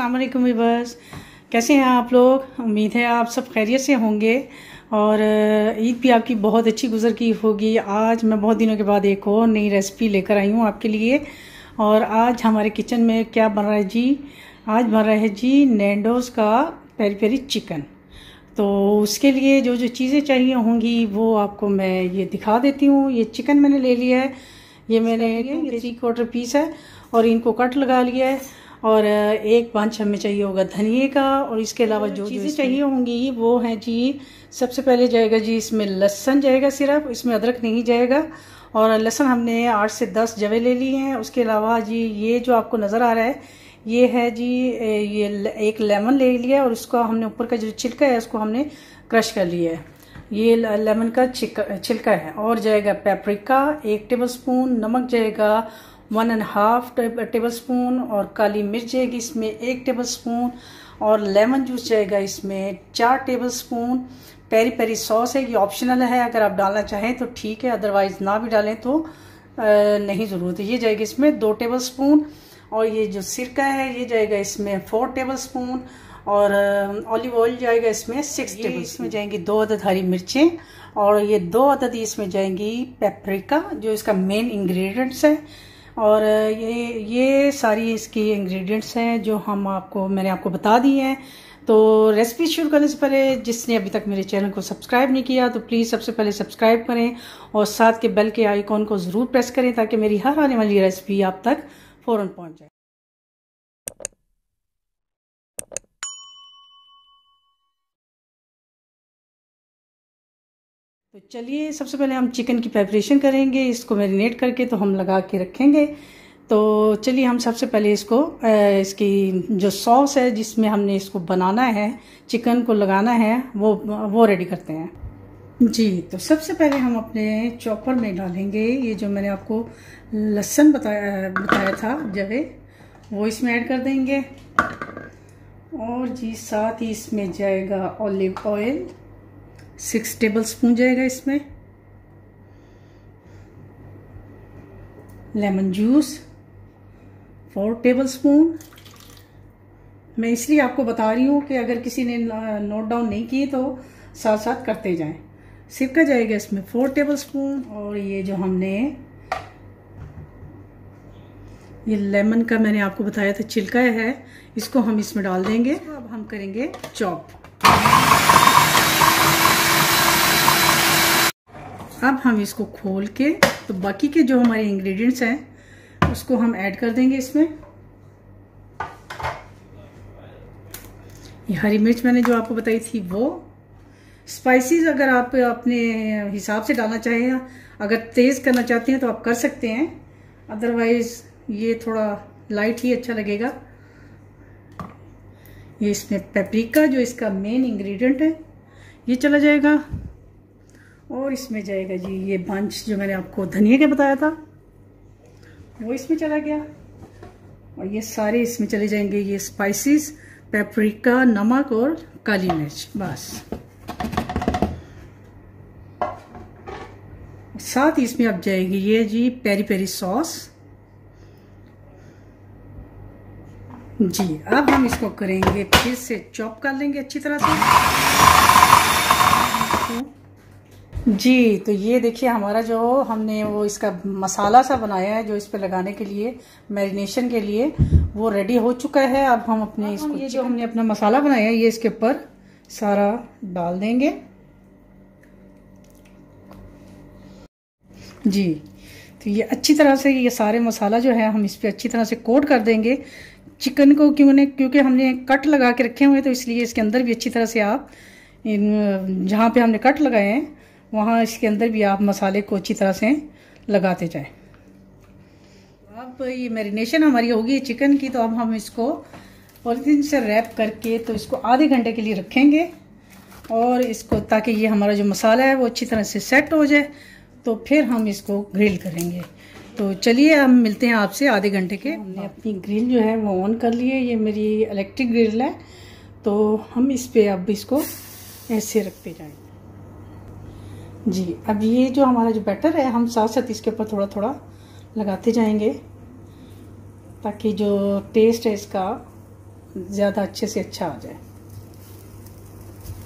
अस्सलाम वालेकुम व्यूअर्स, कैसे हैं आप लोग। उम्मीद है आप सब खैरियत से होंगे और ईद भी आपकी बहुत अच्छी गुजर की होगी। आज मैं बहुत दिनों के बाद एक और नई रेसिपी लेकर आई हूँ आपके लिए। और आज हमारे किचन में क्या बन रहा है जी, आज बन रहा है जी नैंडोज़ का पेरी पेरी चिकन। तो उसके लिए जो जो चीज़ें चाहिए होंगी वो आपको मैं ये दिखा देती हूँ। ये चिकन मैंने ले लिया है, ये मैंने 3/4 पीस है और इनको कट लगा लिया है। और एक बंच हमें चाहिए होगा धनिए का। और इसके अलावा जो चीज़ें चाहिए होंगी वो हैं जी, सबसे पहले जाएगा जी इसमें लहसुन जाएगा, सिर्फ इसमें अदरक नहीं जाएगा। और लहसुन हमने 8 से 10 जवे ले लिए हैं। उसके अलावा जी ये जो आपको नज़र आ रहा है ये है जी, ये एक लेमन ले लिया और उसका हमने ऊपर का जो छिलका है उसको हमने क्रश कर लिया है। ये लेमन का छिलका है। और जाएगा पेपरिका 1 टेबलस्पून, नमक जाएगा 1.5 टेबलस्पून, और काली मिर्च जाएगी इसमें 1 टेबलस्पून, और लेमन जूस जाएगा इसमें 4 टेबलस्पून। पेरी पेरी सॉस है, ये ऑप्शनल है, अगर आप डालना चाहें तो ठीक है, अदरवाइज ना भी डालें तो नहीं ज़रूरत है। ये जाएगी इसमें 2 टेबलस्पून। और ये जो सिरका है ये जाएगा इसमें 4 टेबलस्पून, और ऑलिव ऑयल जाएगा इसमें 6 टेबल। इसमें जाएंगी 2 अदद हरी मिर्चें, और ये 2 अदद इसमें जाएंगी पेपरिका जो इसका मेन इंग्रेडिएंट्स है। और ये सारी इसकी इंग्रेडिएंट्स हैं जो मैंने आपको बता दी हैं। तो रेसिपी शुरू करने से पहले जिसने अभी तक मेरे चैनल को सब्सक्राइब नहीं किया तो प्लीज़ सबसे पहले सब्सक्राइब करें और साथ के बेल के आइकॉन को ज़रूर प्रेस करें ताकि मेरी हर आने वाली रेसिपी आप तक फ़ौरन पहुंच जाए। तो चलिए सबसे पहले हम चिकन की प्रिपरेशन करेंगे। इसको मैरिनेट करके तो हम लगा के रखेंगे। तो चलिए हम सबसे पहले इसकी जो सॉस है जिसमें हमने इसको बनाना है, चिकन को लगाना है, वो रेडी करते हैं जी। तो सबसे पहले हम अपने चॉपर में डालेंगे ये जो मैंने आपको लहसुन बताया था जवे, वो इसमें ऐड कर देंगे। और जी साथ ही इसमें जाएगा ऑलिव ऑयल 6 टेबलस्पून जाएगा इसमें, लेमन जूस 4 टेबलस्पून। मैं इसलिए आपको बता रही हूँ कि अगर किसी ने नोट डाउन नहीं किए तो साथ साथ करते जाएं। सिरका जाएगा इसमें 4 टेबलस्पून, और ये जो हमने ये लेमन का मैंने आपको बताया था छिलका है, इसको हम इसमें डाल देंगे। अब हम करेंगे चॉप। अब हम इसको खोल के तो बाकी के जो हमारे इंग्रेडिएंट्स हैं उसको हम ऐड कर देंगे इसमें। ये हरी मिर्च मैंने जो आपको बताई थी वो। स्पाइसेस अगर आप अपने हिसाब से डालना चाहें, अगर तेज़ करना चाहते हैं तो आप कर सकते हैं, अदरवाइज ये थोड़ा लाइट ही अच्छा लगेगा। ये इसमें पेपरिका जो इसका मेन इंग्रेडिएंट है ये चला जाएगा। और इसमें जाएगा जी ये बंच जो मैंने आपको धनिया का बताया था वो इसमें चला गया। और ये सारे इसमें चले जाएंगे ये स्पाइसेस, पेपरिका, नमक और काली मिर्च, बस। साथ ही इसमें अब जाएगी ये जी पेरी पेरी सॉस जी। अब हम इसको करेंगे फिर से चॉप कर लेंगे अच्छी तरह से जी। तो ये देखिए हमारा जो हमने वो इसका मसाला सा बनाया है जो इस पे लगाने के लिए, मैरिनेशन के लिए, वो रेडी हो चुका है। अब हम अपने इसको ये जो हमने अपना मसाला बनाया है ये इसके ऊपर सारा डाल देंगे जी। तो ये अच्छी तरह से ये सारे मसाला जो है हम इस पे अच्छी तरह से कोट कर देंगे चिकन को, क्योंकि हमने कट लगा के रखे हुए हैं तो इसलिए इसके अंदर भी अच्छी तरह से आप जहाँ पे हमने कट लगाए हैं वहाँ इसके अंदर भी आप मसाले को अच्छी तरह से लगाते जाएं। अब ये मैरिनेशन हमारी होगी चिकन की, तो अब हम इसको पॉलीथीन से रैप करके तो इसको आधे घंटे के लिए रखेंगे। और इसको ताकि ये हमारा जो मसाला है वो अच्छी तरह से सेट हो जाए, तो फिर हम इसको ग्रिल करेंगे। तो चलिए हम मिलते हैं आपसे आधे घंटे के। हमने अपनी ग्रिल जो है वो ऑन कर ली है, ये मेरी इलेक्ट्रिक ग्रिल है। तो हम इस पे अब इसको ऐसे रखते जाएंगे जी। अब ये जो हमारा जो बैटर है हम साथ साथ इसके ऊपर थोड़ा थोड़ा लगाते जाएंगे ताकि जो टेस्ट है इसका ज़्यादा अच्छे से अच्छा आ जाए।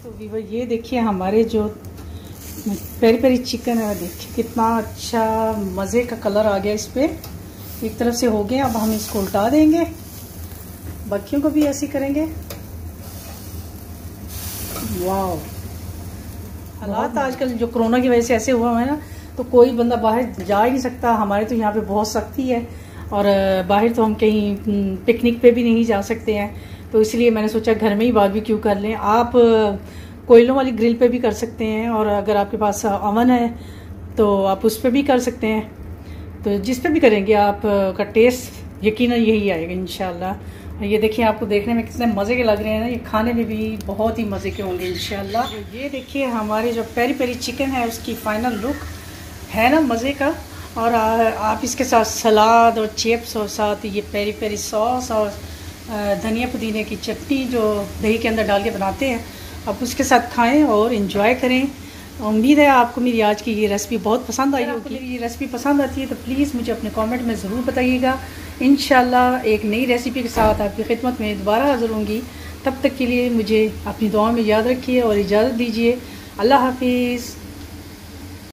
तो वीवर ये देखिए हमारे जो पेरी पेरी चिकन है, देखिए कितना अच्छा मज़े का कलर आ गया इस पर। एक तरफ से हो गया, अब हम इसको उल्टा देंगे, बाकियों को भी ऐसे करेंगे। वाह, हालात आजकल जो कोरोना की वजह से ऐसे हुआ है ना, तो कोई बंदा बाहर जा ही नहीं सकता। हमारे तो यहाँ पे बहुत सख्ती है और बाहर तो हम कहीं पिकनिक पे भी नहीं जा सकते हैं, तो इसलिए मैंने सोचा घर में ही बारबेक्यू कर लें। आप कोयलों वाली ग्रिल पे भी कर सकते हैं, और अगर आपके पास ओवन है तो आप उस पर भी कर सकते हैं। तो जिस पे भी करेंगे आप का टेस्ट यकीनन यही आएगा इंशाल्लाह। ये देखिए, आपको देखने में कितने मज़े के लग रहे हैं ना, ये खाने में भी बहुत ही मज़े के होंगे इंशाल्लाह। ये देखिए हमारे जो पेरी पेरी चिकन है उसकी फाइनल लुक है ना मज़े का। और आप इसके साथ सलाद और चिप्स और साथ ये पेरी पेरी सॉस और धनिया पुदीने की चटनी जो दही के अंदर डाल के बनाते हैं, आप उसके साथ खाएं और इन्जॉय करें। उम्मीद है आपको मेरी आज की ये रेसिपी बहुत पसंद आई होगी। मेरी ये रेसिपी पसंद आती है तो प्लीज़ मुझे अपने कमेंट में ज़रूर बताइएगा। इंशाल्लाह एक नई रेसिपी के साथ आपकी खिदमत में दोबारा हाज़िर होंगी। तब तक के लिए मुझे अपनी दुआ में याद रखिए और इजाज़त दीजिए। अल्लाह हाफिज़।